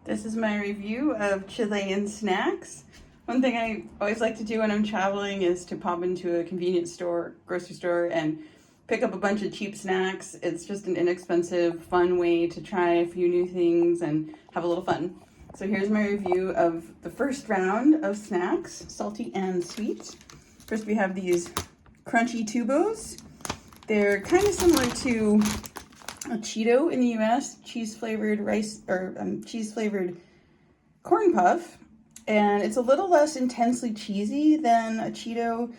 This is my review of Chilean snacks. One thing I always like to do when I'm traveling is to pop into a convenience store, grocery store, and pick up a bunch of cheap snacks. It's just an inexpensive, fun way to try a few new things and have a little fun. So here's my review of the first round of snacks, salty and sweet. First we have these Crunchis Tubos. They're kind of similar to a Cheeto in the US, cheese-flavored rice or cheese-flavored corn puff. And it's a little less intensely cheesy than a Cheeto,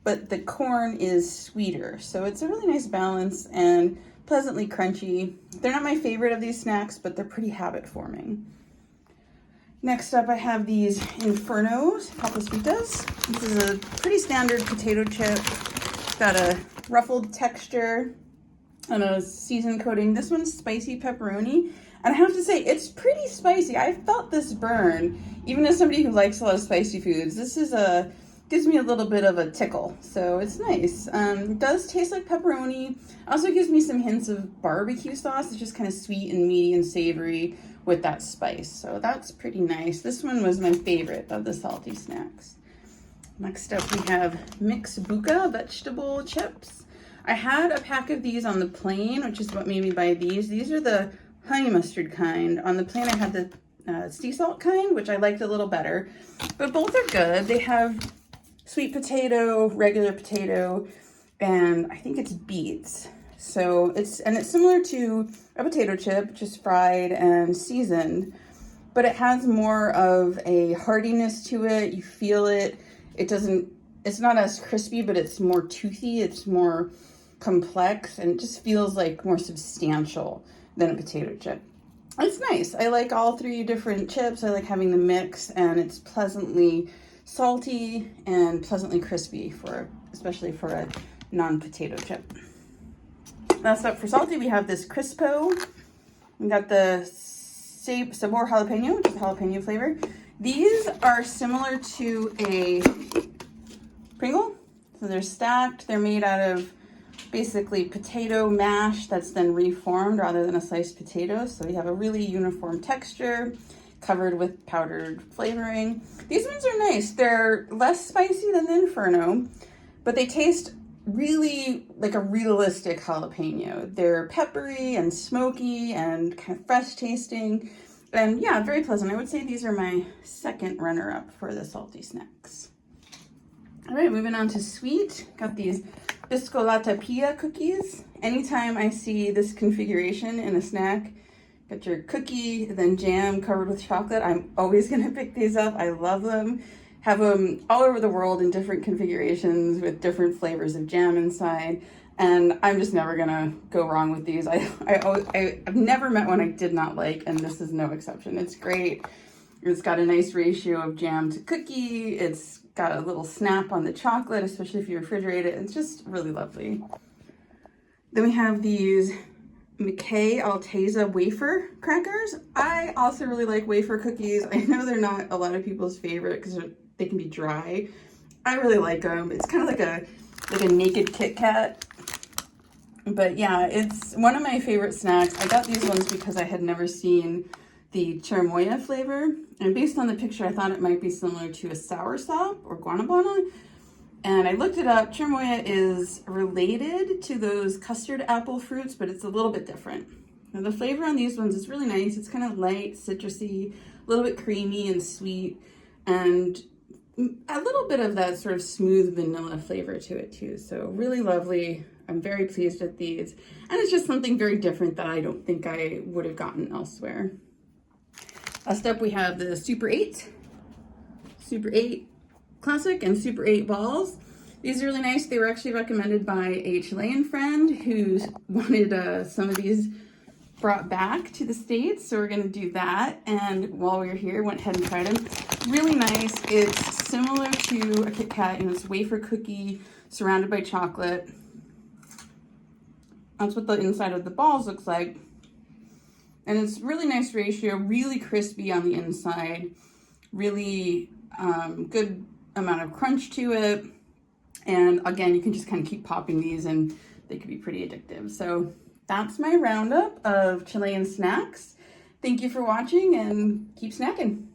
but the corn is sweeter. So it's a really nice balance and pleasantly crunchy. They're not my favorite of these snacks, but they're pretty habit-forming. Next up, I have these Inferno papas fritas. This is a pretty standard potato chip. It's got a ruffled texture and a seasoned coating. This one's spicy pepperoni. And I have to say, it's pretty spicy. I felt this burn, even as somebody who likes a lot of spicy foods. This is gives me a little bit of a tickle, so it's nice. It does taste like pepperoni. Also gives me some hints of barbecue sauce. It's just kind of sweet and meaty and savory with that spice. So that's pretty nice. This one was my favorite of the salty snacks. Next up, we have mixed Buka vegetable chips. I had a pack of these on the plane, which is what made me buy these. These are the honey mustard kind. On the plane, I had the sea salt kind, which I liked a little better. But both are good. They have sweet potato, regular potato, and I think it's beets. So it's similar to a potato chip, just fried and seasoned, but it has more of a heartiness to it. You feel it. It's not as crispy, but it's more toothy. It's more complex, and it just feels like more substantial than a potato chip. It's nice. I like all three different chips. I like having the mix, and it's pleasantly salty and pleasantly crispy especially for a non-potato chip. Last up for salty, we have this Kryzpo. We got the sabor jalapeño, which is jalapeno flavor. These are similar to a Pringle. So they're stacked. They're made out of basically potato mash that's then reformed rather than a sliced potato. So you have a really uniform texture covered with powdered flavoring. These ones are nice. They're less spicy than the Inferno, but they taste really like a realistic jalapeno. They're peppery and smoky and kind of fresh tasting. And yeah, very pleasant. I would say these are my second runner-up for the salty snacks. All right, moving on to sweet. Got these Biscolata Pía cookies. Anytime I see this configuration in a snack, got your cookie, then jam covered with chocolate, I'm always gonna pick these up. I love them. Have them all over the world in different configurations with different flavors of jam inside. And I'm just never gonna go wrong with these. I've never met one I did not like, and this is no exception. It's great. It's got a nice ratio of jam to cookie. It's got a little snap on the chocolate, especially if you refrigerate it. It's just really lovely. Then we have these McKay wafer crackers. I also really like wafer cookies. I know they're not a lot of people's favorite because they can be dry. I really like them. It's kind of like a naked Kit Kat. But yeah, it's one of my favorite snacks. I got these ones because I had never seen the Chirimoya flavor. And based on the picture, I thought it might be similar to a soursop or guanabana. And I looked it up. Chirimoya is related to those custard apple fruits, but it's a little bit different. Now the flavor on these ones is really nice. It's kind of light, citrusy, a little bit creamy and sweet, and a little bit of that sort of smooth vanilla flavor to it too. So really lovely. I'm very pleased with these. And it's just something very different that I don't think I would have gotten elsewhere. Last up, we have the Super 8 Classic and Super 8 balls. These are really nice. They were actually recommended by a Chilean friend who wanted some of these brought back to the States. So we're gonna do that. And while we were here, went ahead and tried them. Really nice. It's similar to a Kit Kat, and it's wafer cookie surrounded by chocolate. That's what the inside of the balls looks like. And it's really nice ratio, really crispy on the inside, really good amount of crunch to it. And again, you can just kind of keep popping these and they could be pretty addictive. So that's my roundup of Chilean snacks. Thank you for watching and keep snacking.